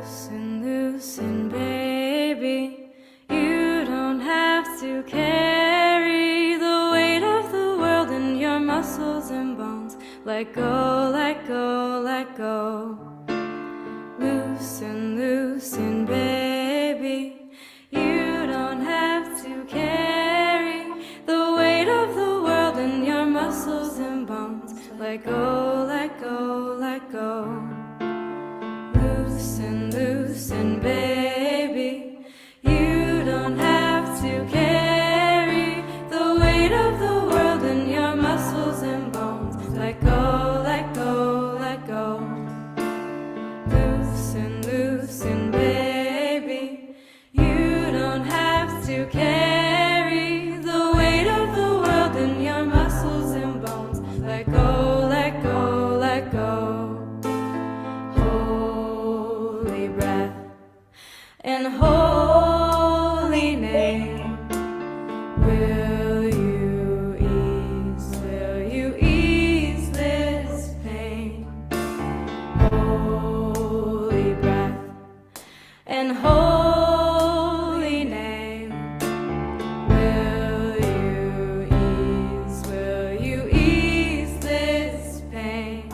Loosen, baby. You don't have to carry the weight of the world in your muscles and bones. Let go, let go, let go. Loosen, baby. You don't have to carry the weight of the world in your muscles and bones. Let go, let go, let go. Loosen, baby. You don't have to carry the weight of the world in your muscles and bones. Let go, let go, let go. Loosen, baby. You don't have to carry the weight of the world in your muscles and bones. Let go, let go, let go. Holy breath and holy name. Will you ease this pain? Holy breath and holy name. Will you ease this pain?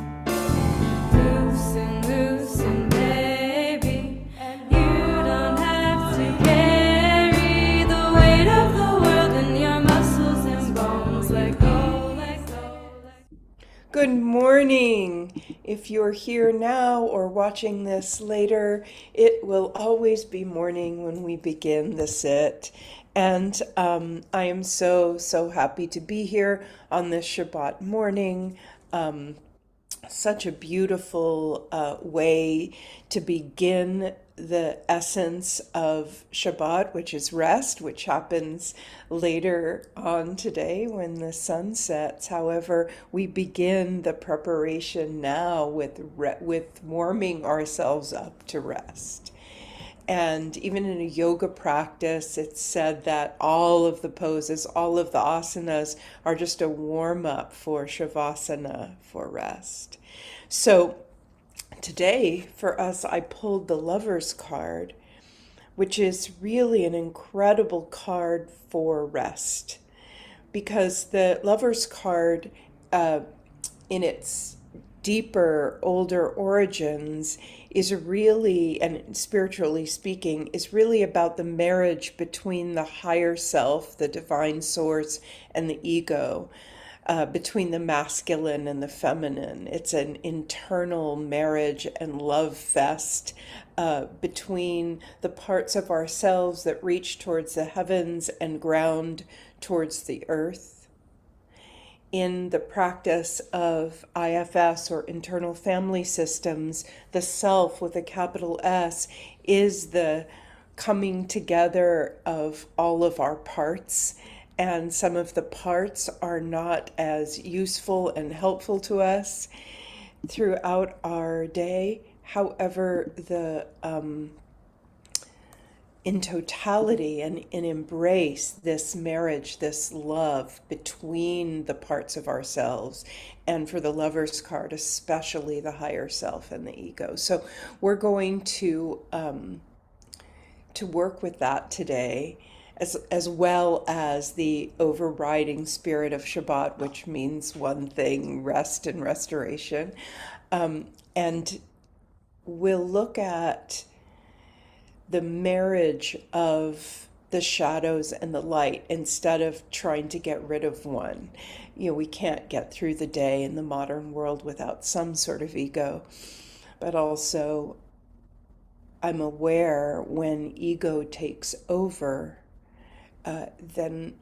Loosen, baby. You don't have to carry the weight of the world in your muscles and bones. Let go, let go, let go. Good morning. If you're here now or watching this later, it will always be morning when we begin the sit. And I am so happy to be here on this Shabbat morning. Such a beautiful way to begin the essence of Shabbat, which is rest, which happens later on today when the sun sets. However, we begin the preparation now with warming ourselves up to rest. And even in a yoga practice, it's said that all of the poses, all of the asanas are just a warm up for Shavasana, for rest. So today for us, I pulled the Lover's card, which is really an incredible card for rest. Because the Lover's card, in its deeper, older origins, is really, and spiritually speaking, is really about the marriage between the higher self, the divine source, and the ego, between the masculine and the feminine. It's an internal marriage and love fest between the parts of ourselves that reach towards the heavens and ground towards the earth. In the practice of IFS, or internal family systems, the self with a capital S is the coming together of all of our parts, and some of the parts are not as useful and helpful to us throughout our day. However, in totality and in embrace, this marriage, this love between the parts of ourselves, and for the Lover's card, especially the higher self and the ego. So we're going to work with that today, as well as the overriding spirit of Shabbat, which means one thing: rest and restoration. And we'll look at the marriage of the shadows and the light instead of trying to get rid of one. We can't get through the day in the modern world without some sort of ego. But also, I'm aware when ego takes over, then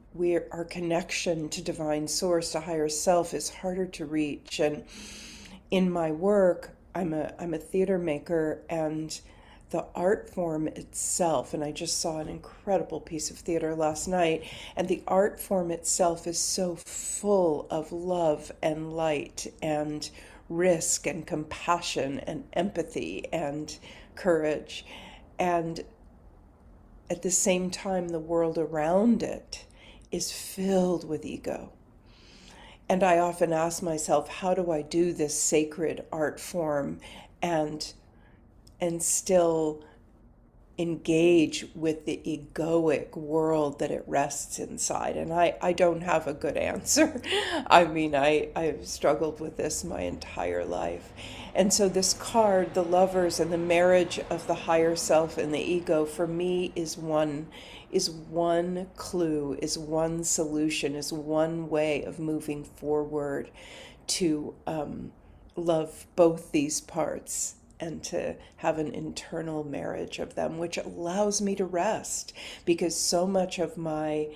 our connection to divine source, to higher self, is harder to reach. And in my work, I'm a theater maker, and the art form itself, and I just saw an incredible piece of theater last night, and the art form itself is so full of love and light and risk and compassion and empathy and courage. And at the same time, the world around it is filled with ego. And I often ask myself, how do I do this sacred art form and and still engage with the egoic world that it rests inside? And I don't have a good answer. I mean, I've struggled with this my entire life. And so this card, the lovers and the marriage of the higher self and the ego, for me is one clue, is one solution, is one way of moving forward to love both these parts and to have an internal marriage of them, which allows me to rest, because so much of my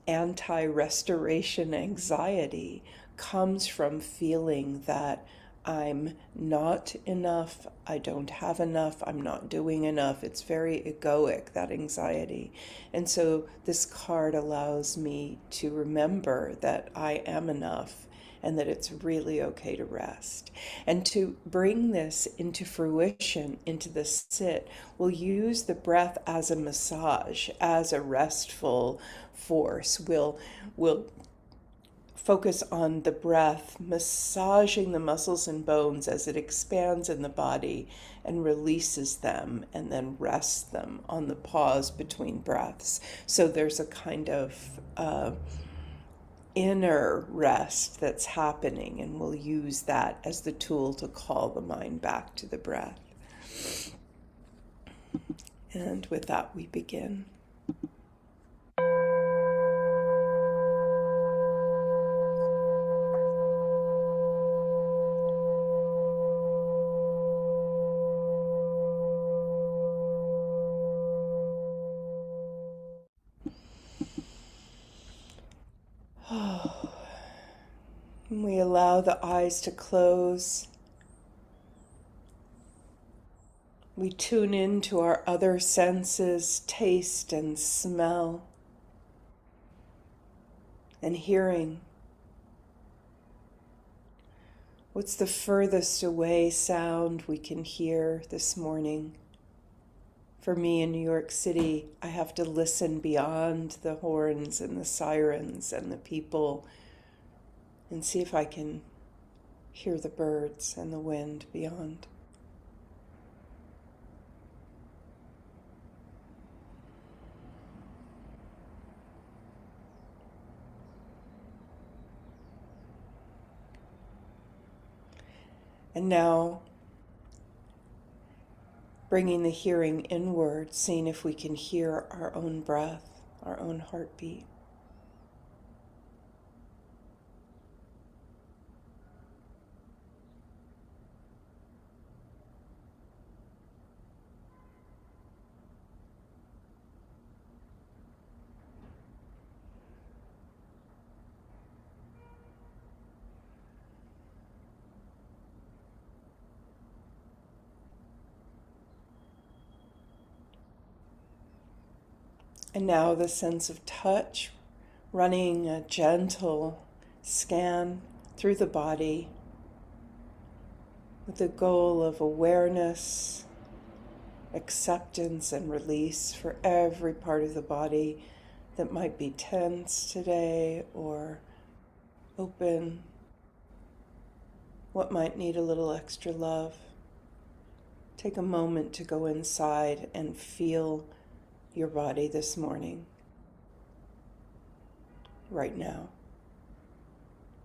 anti-restoration anxiety comes from feeling that I'm not enough, I don't have enough, I'm not doing enough. It's very egoic, that anxiety. And so this card allows me to remember that I am enough and that it's really okay to rest. And to bring this into fruition, into the sit, we'll use the breath as a massage, as a restful force. We'll focus on the breath, massaging the muscles and bones as it expands in the body and releases them, and then rests them on the pause between breaths. So there's a kind of inner rest that's happening, and we'll use that as the tool to call the mind back to the breath. And with that, we begin. And we allow the eyes to close. We tune into our other senses, taste and smell, and hearing. What's the furthest away sound we can hear this morning? For me in New York City, I have to listen beyond the horns and the sirens and the people and see if I can hear the birds and the wind beyond. And now, bringing the hearing inward, seeing if we can hear our own breath, our own heartbeat. And now the sense of touch, running a gentle scan through the body with the goal of awareness, acceptance, and release for every part of the body that might be tense today or open, what might need a little extra love. Take a moment to go inside and feel your body this morning, right now.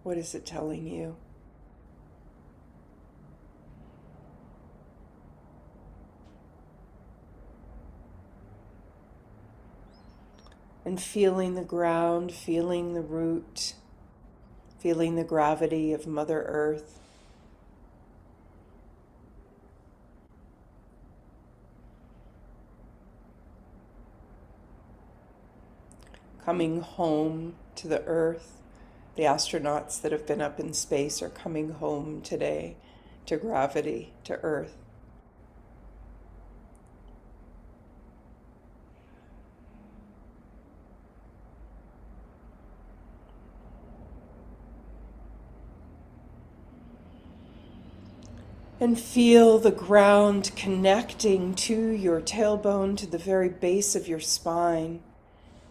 What is it telling you? And feeling the ground, feeling the root, feeling the gravity of Mother Earth. Coming home to the earth. The astronauts that have been up in space are coming home today to gravity, to earth. And feel the ground connecting to your tailbone, to the very base of your spine.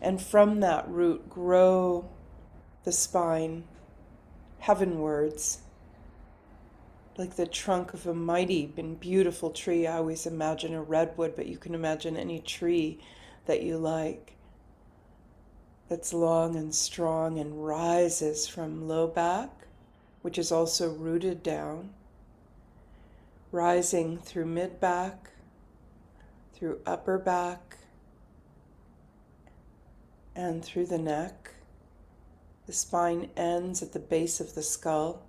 And from that root, grow the spine heavenwards. like the trunk of a mighty and beautiful tree. I always imagine a redwood, but you can imagine any tree that you like, that's long and strong and rises from low back, which is also rooted down, rising through mid back, through upper back, and through the neck. The spine ends at the base of the skull,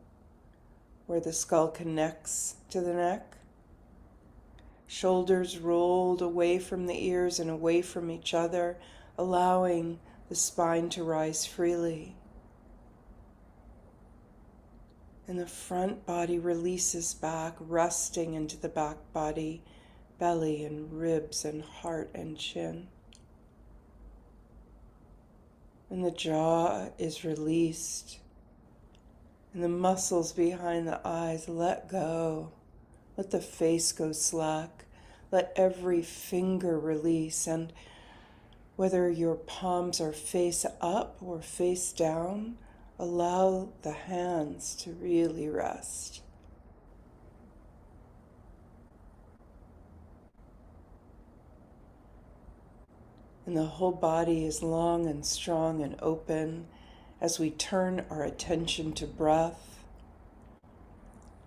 where the skull connects to the neck. Shoulders rolled away from the ears and away from each other, allowing the spine to rise freely. And the front body releases back, resting into the back body, belly and ribs and heart and chin. And the jaw is released. And the muscles behind the eyes let go. Let the face go slack. Let every finger release. And whether your palms are face up or face down, allow the hands to really rest. And the whole body is long and strong and open as we turn our attention to breath.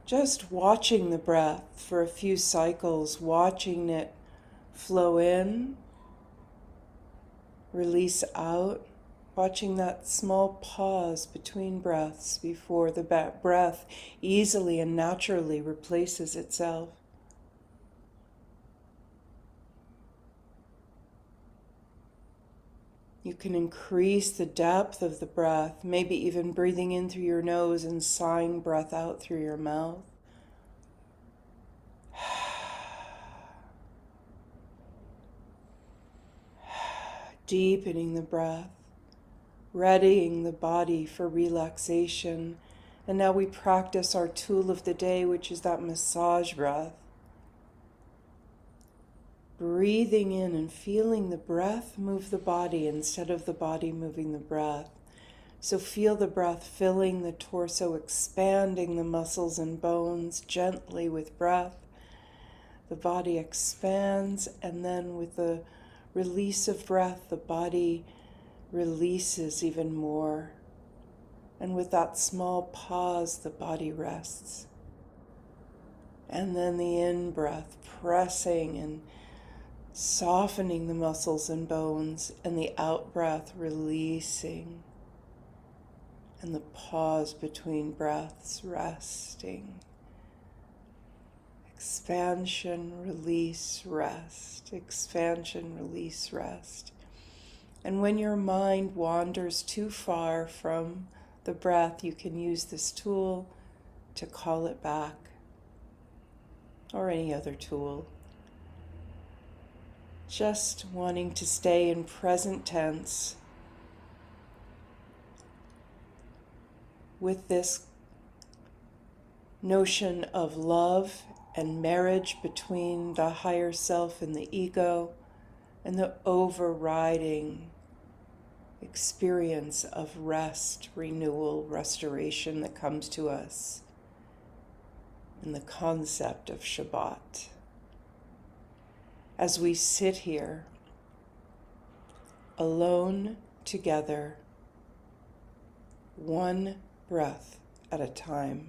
Just watching the breath for a few cycles, watching it flow in, release out, watching that small pause between breaths before the breath easily and naturally replaces itself. You can increase the depth of the breath, maybe even breathing in through your nose and sighing breath out through your mouth. Deepening the breath, readying the body for relaxation. And now we practice our tool of the day, which is that massage breath. Breathing in and feeling the breath move the body instead of the body moving the breath. So feel the breath filling the torso, expanding the muscles and bones gently with breath. The body expands, and then with the release of breath, the body releases even more. And with that small pause, the body rests. And then the in-breath, pressing and softening the muscles and bones, and the out-breath, releasing. And the pause between breaths, resting. Expansion, release, rest. Expansion, release, rest. And when your mind wanders too far from the breath, you can use this tool to call it back, or any other tool. Just wanting to stay in present tense with this notion of love and marriage between the higher self and the ego, and the overriding experience of rest, renewal, restoration that comes to us in the concept of Shabbat. As we sit here, alone together, one breath at a time.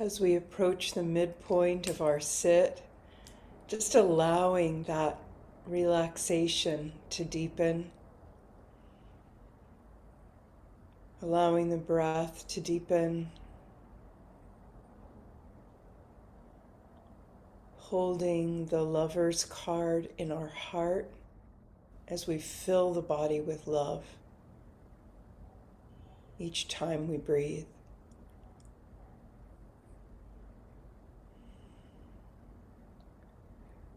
As we approach the midpoint of our sit, just allowing that relaxation to deepen, allowing the breath to deepen, holding the Lover's card in our heart as we fill the body with love each time we breathe.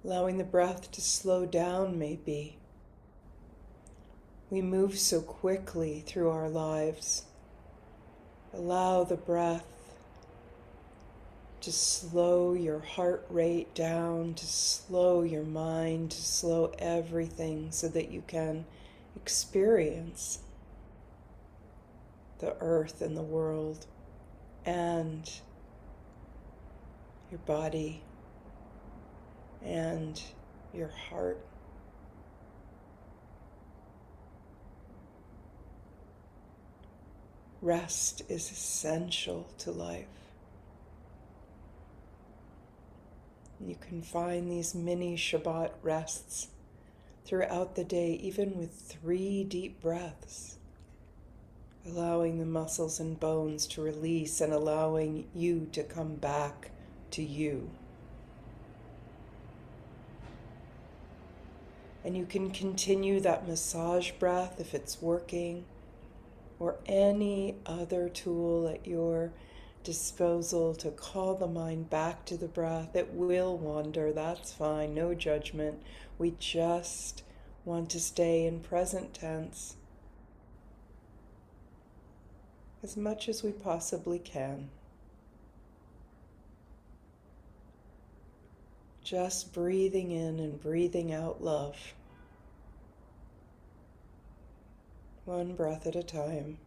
Allowing the breath to slow down, maybe. We move so quickly through our lives. Allow the breath to slow your heart rate down, to slow your mind, to slow everything so that you can experience the earth and the world and your body and your heart. Rest is essential to life. You can find these mini Shabbat rests throughout the day, even with 3 deep breaths, allowing the muscles and bones to release and allowing you to come back to you. And you can continue that massage breath if it's working, or any other tool at your disposal to call the mind back to the breath. It will wander, that's fine, no judgment. We just want to stay in present tense as much as we possibly can. Just breathing in and breathing out love, one breath at a time.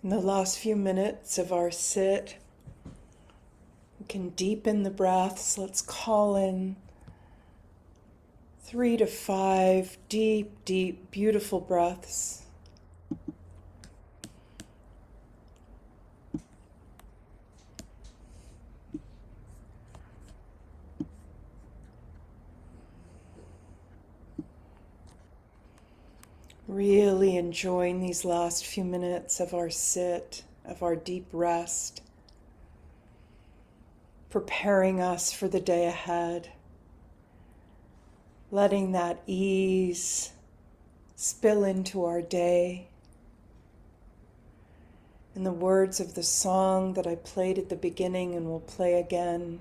In the last few minutes of our sit, we can deepen the breaths. Let's call in 3 to 5 deep, deep, beautiful breaths. Really enjoying these last few minutes of our sit, of our deep rest, preparing us for the day ahead, letting that ease spill into our day. In the words of the song that I played at the beginning and will play again,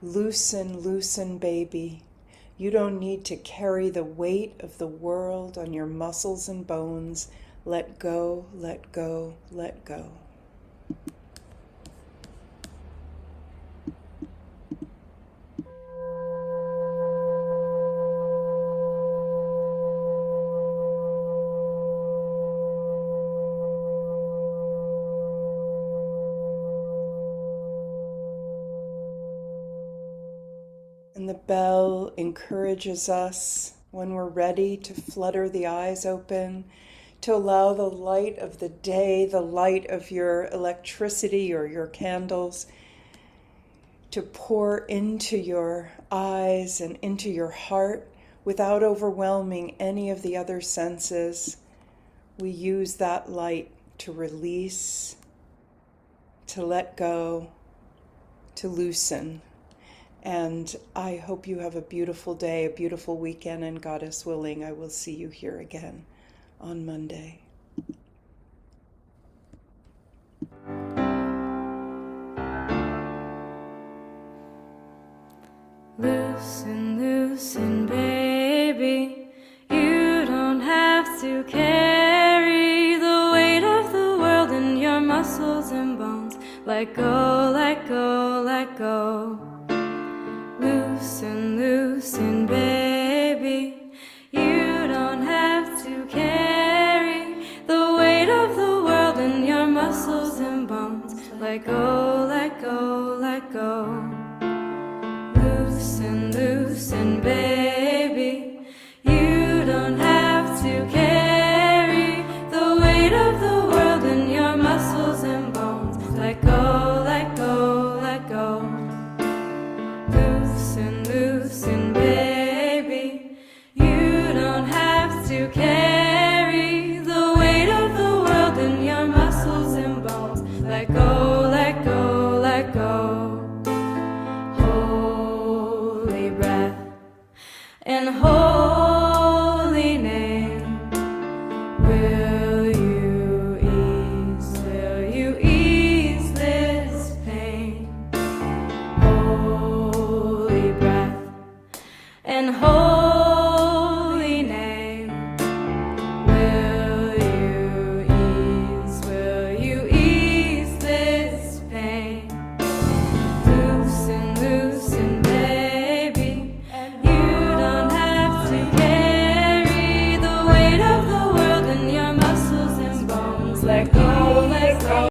loosen, loosen, baby. You don't need to carry the weight of the world on your muscles and bones. Let go, let go, let go. And the bell encourages us when we're ready to flutter the eyes open, to allow the light of the day, the light of your electricity or your candles, to pour into your eyes and into your heart without overwhelming any of the other senses. We use that light to release, to let go, to loosen. And I hope you have a beautiful day, a beautiful weekend, and Goddess willing, I will see you here again on Monday. Loosen, loosen, baby. You don't have to carry the weight of the world in your muscles and bones. Let go, let go, let go. Loosen, loosen, baby. You don't have to carry the weight of the world in your muscles and bones. Let go.